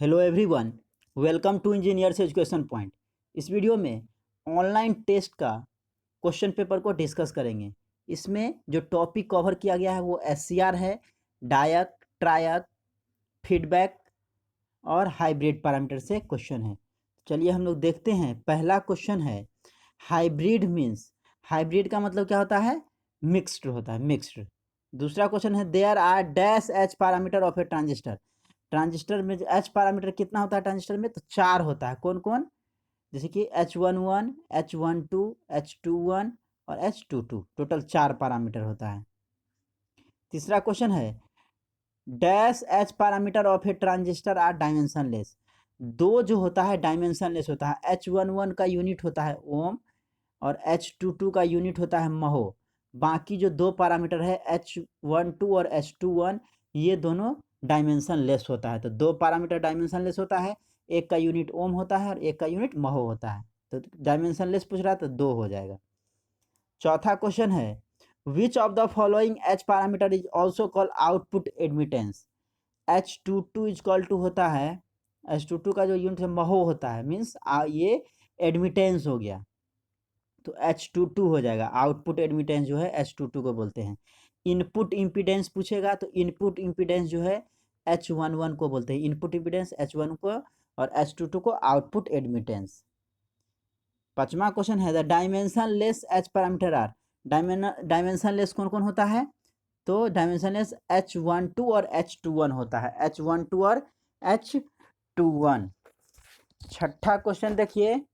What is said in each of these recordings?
Hello everyone, welcome to engineers education point. इस video में online test का question paper को डिस्कस करेंगे। इसमें जो टॉपिक कवर किया गया है वो एससीआर है, डायक, ट्रायक, फीडबैक और हाइब्रिड पैरामीटर से क्वेश्चन है। चलिए हम लोग देखते हैं। पहला क्वेश्चन है हाइब्रिड मीन्स, हाइब्रिड का मतलब क्या होता है? मिक्स्ड होता है, मिक्स्ड। दूसरा क्वेश्चन है there are dash h parameter of a transistor. Transistor में एच पैरामीटर कितना होता है ट्रांजिस्टर में? तो 4 होता है। कौन कौन? जैसे कि H11, H12, H21 और H22, टोटल 4 पैरामीटर होता है। तीसरा क्वेश्चन है dash h parameter of a transistor are dimensionless. दो जो होता है डायमेंशनलेस होता है। H11 का यूनिट होता है ओम और H22 का यूनिट होता है महो। बाकी जो दो पैरामीटर है H12 और H21, ये दोनों डायमेंशन लेस होता है। तो दो पैरामीटर डायमेंशन लेस होता है, एक का यूनिट ओम होता है और एक का यूनिट महो होता है। तो डायमेंशन लेस पूछ रहा है तो 2 हो जाएगा। चौथा क्वेश्चन है which of the following h parameter is also called output admittance. H22 is equal to होता है, H22 का जो यूनिट है महो होता है, मीन्स ये एडमिटेंस हो गया। तो H22 हो जाएगा। आउटपुट एडमिटेंस जो है H22 को बोलते हैं। इनपुट इम्पीडेंस पूछेगा तो इनपुट इम्पीडेंस जो है H11 को बोलते हैं। इनपुट इम्पीडेंस H1 को और H22 को आउटपुट एडमिटेंस। पांचवा क्वेश्चन है the dimensionless h parameter are. Dimensionless कौन कौन होता है? तो डायमेंशन लेस H12 और H21 होता है। H12 और H21। छठा क्वेश्चन देखिए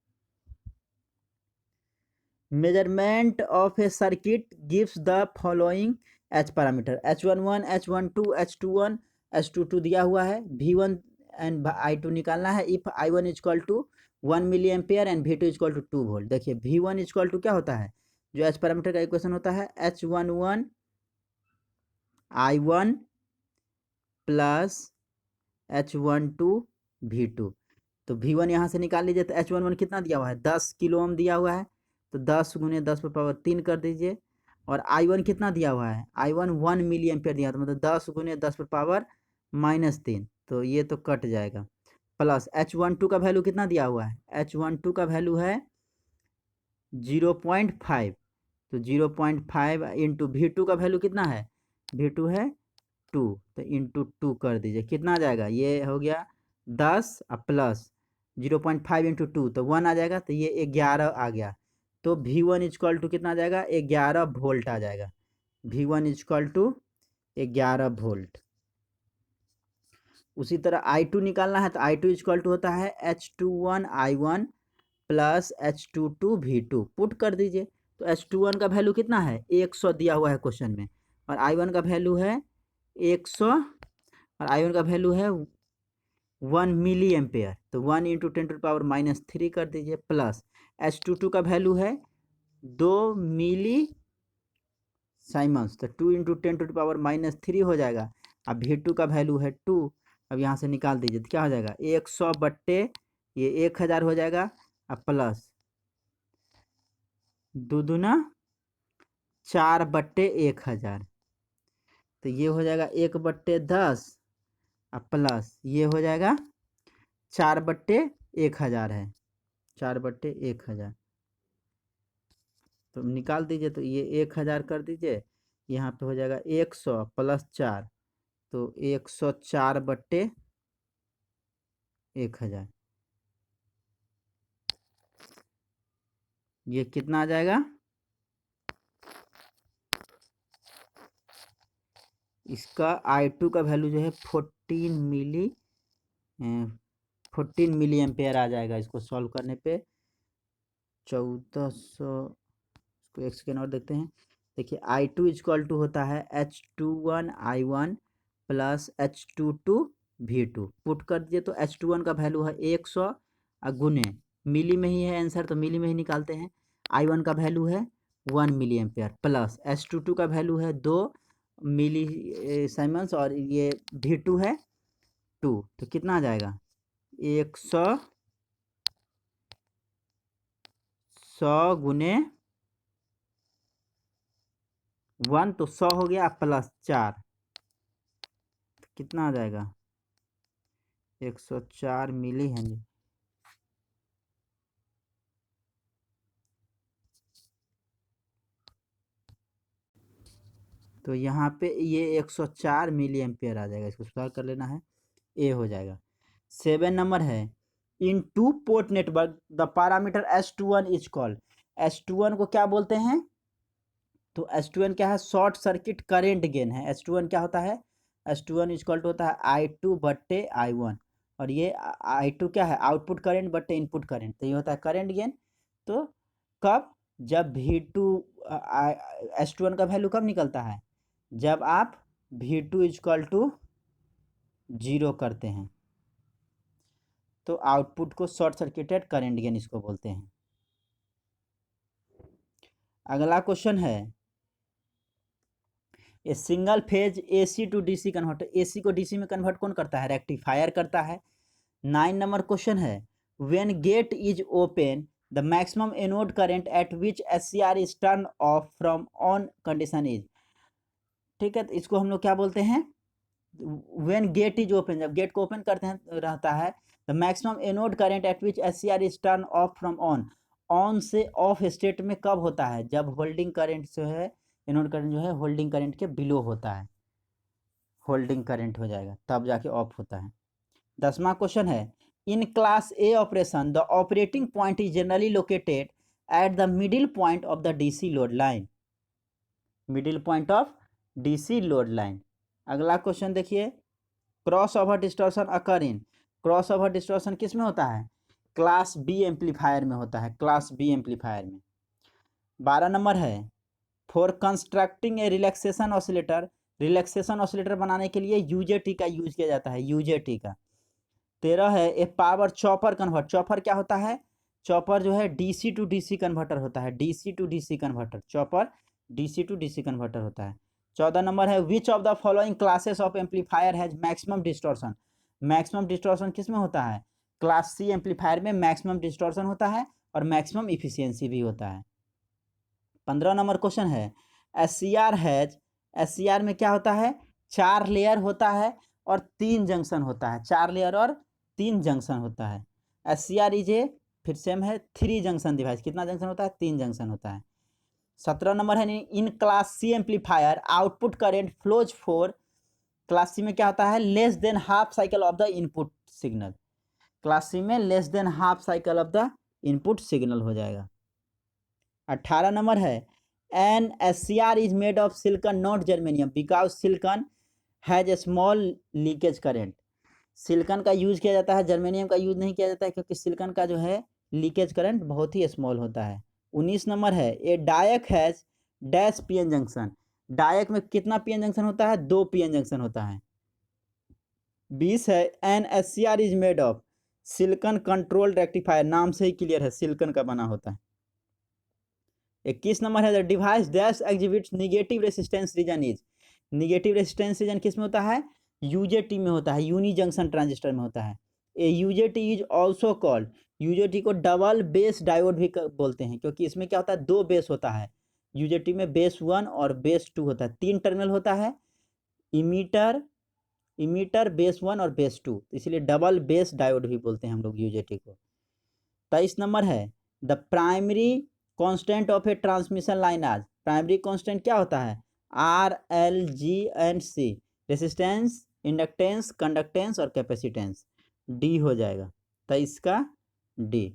measurement of A circuit gives the following h parameter. H11, H12, H21, H22 दिया हुआ है। V1 एंड I2 निकालना है। If I1 is equal to 1 milli ampere and V2 is equal to 2 volt. देखिए V1 इजक्वल टू क्या होता है, जो एच पैरामीटर का इक्वेशन होता है H11 I1 plus H12 V2। तो V1 यहाँ से निकाल लीजिए। तो H11 कितना दिया हुआ है? 10 किलो ओम दिया हुआ है। तो 10 गुने 10 पर पावर 3 कर दीजिए। और I1 कितना दिया हुआ है? I1 1 मिली एम्पेयर दिया, तो मतलब 10 गुने 10 पर पावर -3। तो ये तो कट जाएगा। प्लस H12 का वैल्यू कितना दिया हुआ है? H12 का वैल्यू है 0.5। तो 0.5 इंटू V2 का वैल्यू कितना है? V2 है 2। तो इंटू 2 कर दीजिए, कितना आ जाएगा? ये हो गया 10 प्लस 0.5 इंटू 2 तो 1 आ जाएगा। तो ये 11 आ गया। तो V1 इजक्वल टू कितना आ जाएगा? 11 वोल्ट आ जाएगा। V1 equal to 11 volt. उसी तरह I2 निकालना है। तो I2 इजक्वल टू होता है H21 I1 plus H22 V2। Put कर दीजिए। तो H21 का वैल्यू कितना है? 100 दिया हुआ है क्वेश्चन में। और I1 का वैल्यू है 100 और I1 का वैल्यू है 1 मिली एम्पेयर। तो 1 इंटू 10⁻³ कर दीजिए। प्लस H22 का वैल्यू है 2 मिली साइमंस। तो 2 इंटू 10⁻³ हो जाएगा। अब V2 का वैल्यू है 2। अब यहाँ से निकाल दीजिए तो क्या हो जाएगा? 100 बट्टे ये 1000 हो जाएगा। अब प्लस 2 दूना 4 बट्टे 1000। तो ये हो जाएगा 1/10। अब प्लस ये हो जाएगा 4/1000 है। 4/1000 तो निकाल दीजिए। तो ये 1000 कर दीजिए। यहाँ पे हो जाएगा 100 प्लस 4। तो 104/1000। ये कितना आ जाएगा? इसका I2 का वैल्यू जो है 14 मिली एम्पेयर आ जाएगा। इसको सॉल्व करने पे 1400। इसको एक सेकेंड और देखते हैं। देखिए I2 इजक्वल टू होता है H21 I1 plus H22 V2। Put कर दीजिए। तो H21 का वैल्यू है 100 गुने मिली में ही है आंसर, तो मिली में ही निकालते हैं। I1 का वैल्यू है 1 मिली एम्पेयर प्लस H22 का वैल्यू है 2 मिली साइमंस और ये V2 है 2। तो कितना आ जाएगा? 100 गुने 1 तो 100 हो गया प्लस 4। कितना आ जाएगा? 104 मिली हेनरी। तो यहाँ पे ये 104 मिली एम्पियर आ जाएगा, इसको सुधार कर लेना है, ए हो जाएगा। 7 नंबर है, in two port network the parameter S21 is called. S21 को क्या बोलते हैं? तो S21 क्या है? शॉर्ट सर्किट करेंट गेन है। S21 क्या होता है? S21 इक्वल टू होता है I2 बट्टे I1, और ये I2 क्या है? आउटपुट करंट बट्टे इनपुट करंट, तो ये होता है करंट गेन। तो कब? जब V2 S21 का वैल्यू कब निकलता है? जब आप V2 इक्वल टू 0 करते हैं, तो आउटपुट को शॉर्ट सर्किटेड करंट गेन इसको बोलते हैं। अगला क्वेश्चन है, a single phase AC to DC converter. AC को DC में कन्वर्ट कौन करता है? रेक्टिफायर करता है। 9 नंबर क्वेश्चन है, when gate is open the maximum anode current at which SCR is turn off from on condition is. ठीक है, तो इसको हम लोग क्या बोलते हैं? व्हेन गेट इज ओपन, जब गेट को ओपन करते हैं रहता है, the maximum anode current at which SCR is turn off from on. On से ऑफ स्टेट में कब होता है? जब होल्डिंग करंट जो है, एनोड करंट जो है होल्डिंग करंट के बिलो होता है, होल्डिंग करंट हो जाएगा, तब जाके ऑफ होता है। 10वां क्वेश्चन है, in class A operation the operating point is generally located at the middle point of the DC load line. Middle point of DC load line. अगला क्वेश्चन देखिए, क्रॉस ओवर डिस्टॉर्शन अकर इन। Cross over distortion किस में होता है? Class B amplifier में होता है, class B amplifier में। 12 नंबर है, for constructing A relaxation oscillator. Relaxation oscillator बनाने के लिए UJT का यूज किया जाता है, UJT का। 13 है, ए पावर चॉपर कन्वर्ट। चॉपर क्या होता है? चॉपर जो है DC टू DC कन्वर्टर होता है, DC to DC converter. Chopper DC to DC converter होता है। 14 नंबर है, which of the following classes of amplifier has maximum distortion. Maximum distortion किस में होता है? क्लास C एम्पलीफायर में मैक्सिमम डिस्टॉर्शन होता है और मैक्सिमम इफिशियंसी भी होता है। 15 नंबर क्वेश्चन है, SCR हैज। SCR में क्या होता है? 4 लेयर होता है और 3 जंक्शन होता है, 4 लेयर और 3 जंक्शन होता है। SCR इज ए, फिर सेम है, 3 जंक्शन डिवाइस। कितना जंक्शन होता है? 3 जंक्शन होता है। 17 नंबर है, in class C amplifier output current flows for. Class C में क्या होता है? Less than half cycle of the input signal. Class C में less than half cycle of the input signal हो जाएगा। 18 नंबर है, an SCR is made of silicon not germanium because silicon has a small leakage current. Silicon का use किया जाता है, germanium का use नहीं किया जाता है, क्योंकि सिलिकॉन का जो है लीकेज करंट बहुत ही स्मॉल होता है। 19 नंबर है, ए डायक हैज डैश PN जंक्शन। डायक में कितना PN जंक्शन होता है? 2 PN जंक्शन होता है। 20 है, an SCR is made of silicon control rectifier. नाम से ही क्लियर है, सिलिकॉन का बना होता है। 21 नंबर है, the device dash exhibits negative resistance region is. Negative resistance region किस में होता है? UJT में होता है, यूनी जंक्शन ट्रांजिस्टर में होता है। ए UJT is also called, UJT को डबल बेस डायोड भी बोलते हैं, क्योंकि इसमें क्या होता है? 2 बेस होता है। UJT में बेस 1 और बेस 2 होता है, 3 टर्मिनल होता है, इमीटर बेस 1 और बेस 2, इसलिए डबल बेस डायोड भी बोलते हैं हम लोग UJT को। 23 नंबर है, the primary constant of a transmission line as. Primary constant क्या होता है? RLG&C, रेसिस्टेंस, इंडक्टेंस, कंडक्टेंस और कैपेसिटेंस। डी हो जाएगा, तो इसका डी।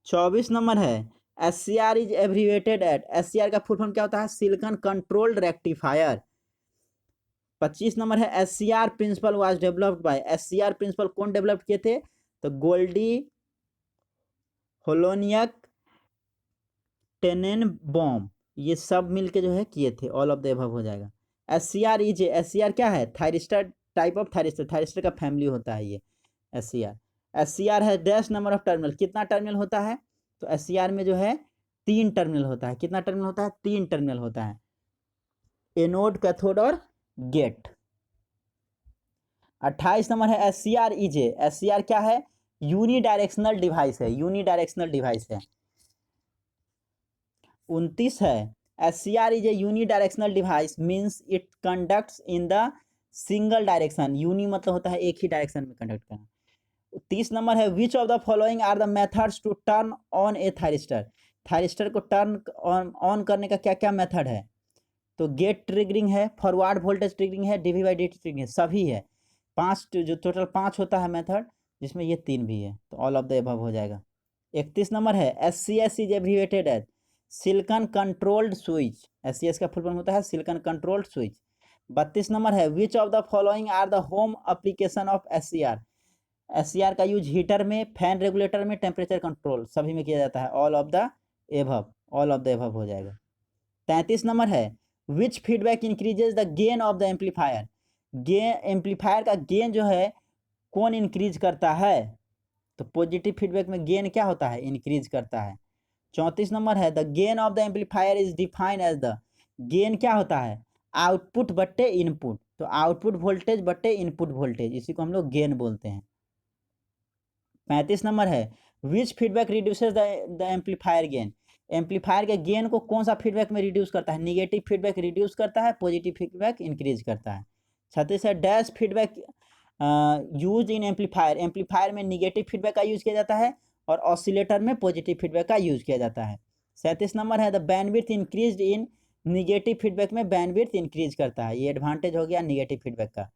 24 नंबर है, SCR is abbreviated at. SCR का फुल फॉर्म क्या होता है? Silicon controlled rectifier. 25 नंबर है, SCR principal was developed by. SCR principal कौन डेवलप किए थे? तो गोल्डी, होलोनियक, टेनेनबॉम, ये सब मिलके जो है किए थे। ऑल ऑफ द एबव हो जाएगा। SCR इज, SCR क्या है? Thyristor, type of thyristor, thyristor का फैमिली होता है ये SCR। SCR है डैश नंबर ऑफ टर्मिनल। कितना टर्मिनल होता है? तो SCR में जो है 3 टर्मिनल होता है। कितना टर्मिनल होता है? 3 टर्मिनल होता है, एनोड, कैथोड और गेट। 28 नंबर है, SCR इज ए। SCR क्या है? यूनी डायरेक्शनल डिवाइस है, यूनी डायरेक्शनल डिवाइस है। 29 है, SCR is a unidirectional device means it conducts in the single direction, uni मतलब होता है एक ही डायरेक्शन में कंडक्ट करना। 30 नंबर है which of the following are the methods to turn on a thyristor. Thyristor को टर्न ऑन करने का क्या क्या मेथड है? तो गेट ट्रिगरिंग है, फॉरवर्ड वोल्टेज ट्रिगरिंग है, डीवी बाई डी ट्रिगरिंग है, सभी है। 5 जो टोटल 5 होता है मेथड, जिसमें ये 3 भी है, तो ऑल ऑफ द एबव हो जाएगा। 31 नंबर है SCS is abbreviated as silicon controlled switch. SCS का फुल फॉर्म होता है सिलिकॉन कंट्रोल्ड स्विच। 32 नंबर है which of the following are the home application of SCR। SCR का यूज हीटर में, fan regulator में, टेम्परेचर कंट्रोल सभी में किया जाता है। All of the above, all of the above हो जाएगा। 33 नंबर है which feedback increases the gain of the amplifier. Gain, amplifier का गेन जो है कौन इंक्रीज करता है? तो पॉजिटिव फीडबैक में गेन क्या होता है? इंक्रीज करता है। 34 नंबर है the gain of the amplifier is defined as the. Gain क्या होता है? आउटपुट बट्टे इनपुट, तो आउटपुट वोल्टेज बट्टे इनपुट वोल्टेज, इसी को हम लोग गेन बोलते हैं। 35 नंबर है which feedback reduces the amplifier gain. Amplifier के गेन को कौन सा फीडबैक में रिड्यूस करता है? निगेटिव फीडबैक रिड्यूस करता है, पॉजिटिव फीडबैक इंक्रीज करता है। 36 है dash feedback use in amplifier. Amplifier में निगेटिव फीडबैक का यूज किया जाता है और ऑसिलेटर में पॉजिटिव फीडबैक का यूज किया जाता है। 37 नंबर है the bandwidth increase in negative feedback में बैंडविड्थ इंक्रीज करता है, ये एडवांटेज हो गया निगेटिव फीडबैक का।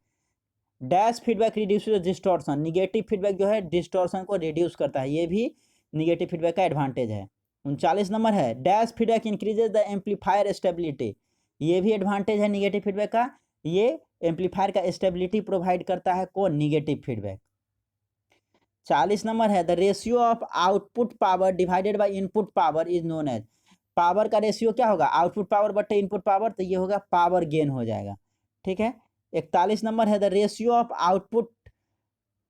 Dash feedback reduces distortion, negative feedback जो है डिस्टॉर्शन को रिड्यूस करता है, ये भी निगेटिव फीडबैक का एडवांटेज है। 39 नंबर है dash feedback increases the amplifier stability, ये भी एडवांटेज है निगेटिव फीडबैक का, ये एम्पलीफायर का स्टेबिलिटी प्रोवाइड करता है कौन? Negative feedback. 40 नंबर है the ratio of output power divided by input power is known as. Power का रेशियो क्या होगा? आउटपुट पावर बटे इनपुट पावर, तो ये होगा पावर गेन हो जाएगा। ठीक है। 41 नंबर है the ratio of output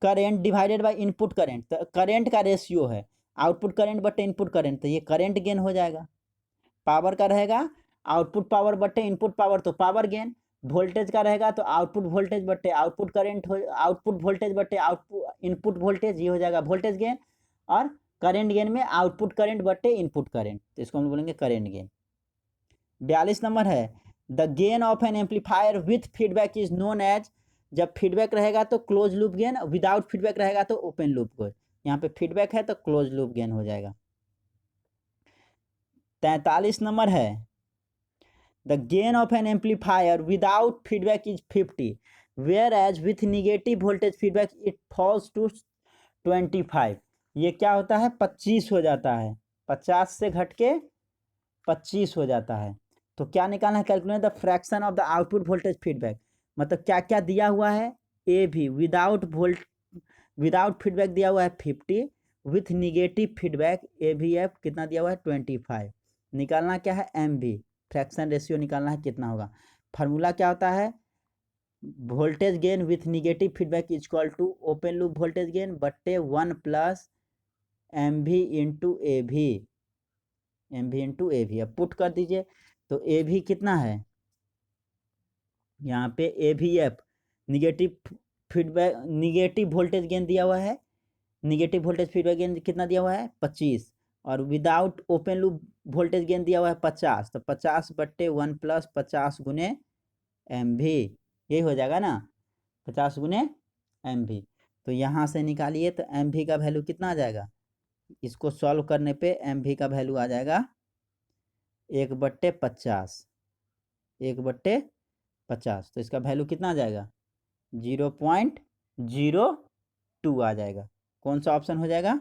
current divided by input current, तो करेंट का रेशियो है आउटपुट करेंट बटे इनपुट करेंट, तो ये करेंट गेन हो जाएगा। पावर का रहेगा आउटपुट पावर बटे इनपुट पावर, तो पावर गेन। वोल्टेज का रहेगा तो आउटपुट वोल्टेज बटे आउटपुट करेंट हो, आउटपुट वोल्टेज बटे आउटपुट इनपुट वोल्टेज, ये हो जाएगा वोल्टेज गेन। और करेंट गेन में आउटपुट करेंट बटे इनपुट करेंट, तो इसको हम बोलेंगे करेंट गेन। 42 नंबर है the gain of an amplifier with feedback is known as. जब फीडबैक रहेगा तो close loop gain, without feedback रहेगा तो ओपन लूप गेन। यहाँ पे फीडबैक है तो क्लोज लूप गेन हो जाएगा। 43 नंबर है the gain of an amplifier without feedback is 50, whereas with negative voltage feedback it falls to 25। ये क्या होता है? 25 हो जाता है, 50 से घट के 25 हो जाता है। तो क्या निकालना है? Calculate the fraction of the output voltage feedback, मतलब क्या क्या दिया हुआ है? ए भी विदाउट फीडबैक दिया हुआ है 50, विथ निगेटिव फीडबैक ए भी है कितना दिया हुआ है? 25। निकालना क्या है? एम भी, फ्रैक्शन रेशियो निकालना है कितना होगा। फार्मूला क्या होता है? Voltage gain with negative feedback is equal to open loop voltage gain बट्टे 1 प्लस एम भी इंटू ए भी, एम भी इंटू ए भी। अब पुट कर दीजिए तो ए भी कितना है? यहाँ पे ए भी F negative feedback, negative voltage gain दिया हुआ है, निगेटिव वोल्टेज फीडबैक गेन कितना दिया हुआ है? 25। और without open loop voltage gain दिया हुआ है 50, तो 50 बट्टे 1 प्लस 50 गुने एम भी, यही हो जाएगा ना, 50 गुने एम भी। तो यहाँ से निकालिए तो एम भी का वैल्यू कितना आ जाएगा? इसको सॉल्व करने पे एम भी का वैल्यू आ जाएगा 1/50, 1/50, तो इसका वैल्यू कितना आ जाएगा? 0.02 आ जाएगा। कौन सा ऑप्शन हो जाएगा?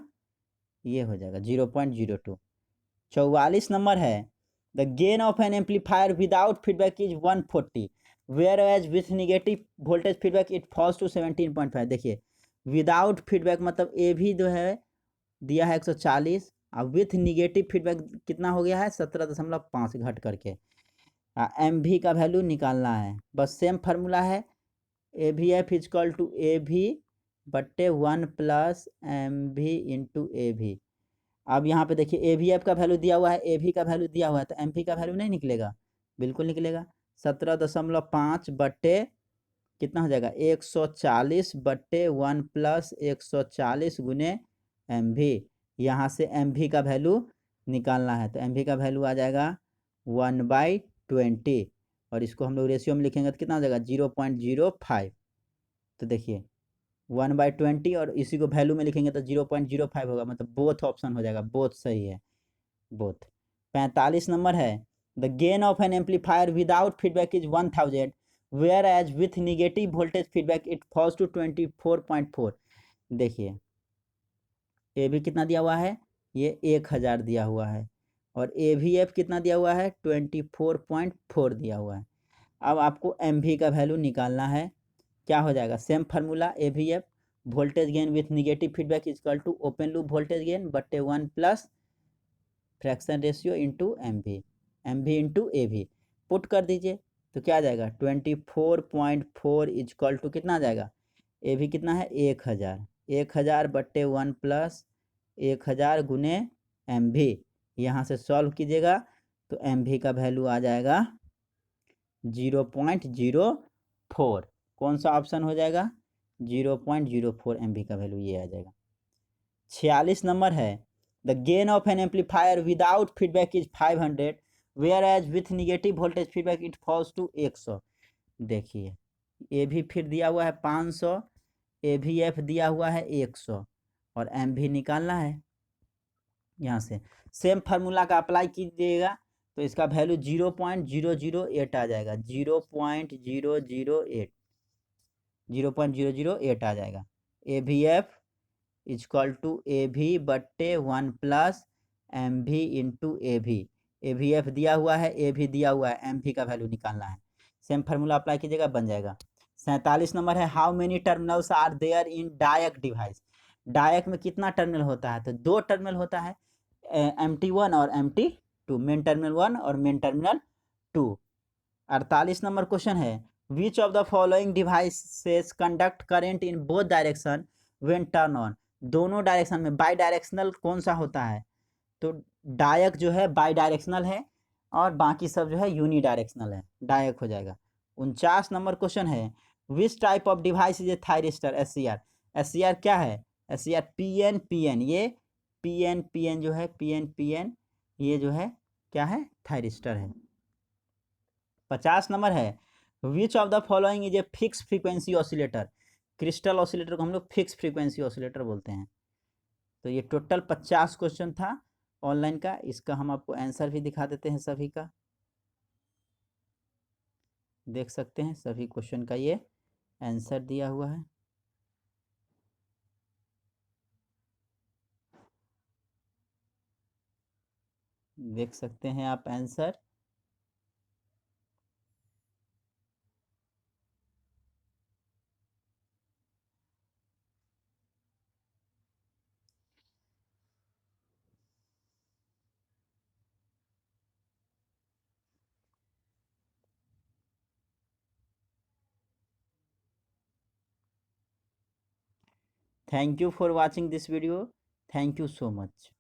ये हो जाएगा 0.02। 44 नंबर है the gain of an amplifier without feedback is 140, whereas with negative voltage feedback it falls to 17.5। देखिए विदाउट फीडबैक मतलब ए भी जो है दिया है 140, और विथ निगेटिव फीडबैक कितना हो गया है? 17.5 घट करके। एम भी का वैल्यू निकालना है, बस सेम फार्मूला है, ए भी एफ इजकल टू ए भी बट्टे 1 प्लस एम भी इंटू ए भी। अब यहाँ पे देखिए ए भी एफ का वैल्यू दिया हुआ है, ए भी का वैल्यू दिया हुआ है, तो एम भी का वैल्यू नहीं निकलेगा? बिल्कुल निकलेगा। 17.5 बट्टे कितना हो जाएगा? 140 बट्टे 1 प्लस 140 गुने एम भी। यहाँ से एम भी का वैल्यू निकालना है, तो एम भी का वैल्यू आ जाएगा 1/20, और इसको हम लोग रेशियो में लिखेंगे तो कितना हो जाएगा 0.05। तो देखिए 1/20 और इसी को वैल्यू में लिखेंगे तो 0.05 होगा, मतलब बोथ ऑप्शन हो जाएगा, बोथ सही है, बोथ। 45 नंबर है, the gain of an amplifier without feedback is 1000 whereas with negative voltage feedback it falls to 24.4। देखिए ए भी कितना दिया हुआ है, ये 1000 दिया हुआ है, और ए भी एफ कितना दिया हुआ है 24.4 दिया हुआ है। अब आपको एम भी का वैल्यू निकालना है। क्या हो जाएगा, सेम फार्मूला ए भी f, voltage gain with negative feedback is equal to open loop voltage gain बटे 1 plus fraction ratio into m भी इंटू ए भी। पुट कर दीजिए तो क्या आ जाएगा 24.4 इजक्वल टू कितना आ जाएगा, ए भी कितना है 1000, 1000 बट्टे 1 प्लस 1000 गुने एम भी। यहाँ से सॉल्व कीजिएगा तो एम भी का वैल्यू आ जाएगा 0.04। कौन सा ऑप्शन हो जाएगा 0.04 एम भी का वैल्यू ये आ जाएगा। 46 नंबर है, the gain of an amplifier without feedback is 500 whereas with negative voltage feedback it falls to 100। देखिए ए भी फिर दिया हुआ है 500, ए भी एफ दिया हुआ है 100, और एम भी निकालना है। यहाँ से सेम फार्मूला का अप्लाई कीजिएगा तो इसका वैल्यू 0.008 आ जाएगा, 0.008 आ जाएगा। ए भी एफ इजक्वल टू ए भी बट्टे 1 प्लस एम भी इंटू ए भी एफ दिया हुआ है, ए भी दिया हुआ है, एम भी का वैल्यू निकालना है। सेम फार्मूला अप्लाई कीजिएगा, बन जाएगा। 47 नंबर है, how many terminals are there in diac device. Diac में कितना टर्मिनल होता है, तो 2 टर्मिनल होता है, MT1 और MT2, मेन टर्मिनल 1 और मेन टर्मिनल 2। 48 नंबर क्वेश्चन है, which of the following devices conduct current in both direction when turn on. दोनों डायरेक्शन में, बाई डायरेक्शनल कौन सा होता है, तो डायक जो है बाई डायरेक्शनल है, और बाकी सब जो है यूनी डायरेक्शनल है, डायक हो जाएगा। 49 नंबर क्वेश्चन है, which type of device is a thyristor. S क्या है, एस PN ये PN जो है PN ये जो है क्या है, थायरिस्टर है। 50 नंबर है, which of the following is a fix frequency oscillator. Crystal oscillator को हम लोग फिक्स फ्रीक्वेंसी ऑसिलेटर बोलते हैं। तो ये टोटल 50 क्वेश्चन था ऑनलाइन का, इसका हम आपको आंसर भी दिखा देते हैं सभी का, देख सकते हैं सभी क्वेश्चन का ये आंसर दिया हुआ है। देख सकते हैं आप answer. Thank you for watching this video. Thank you so much.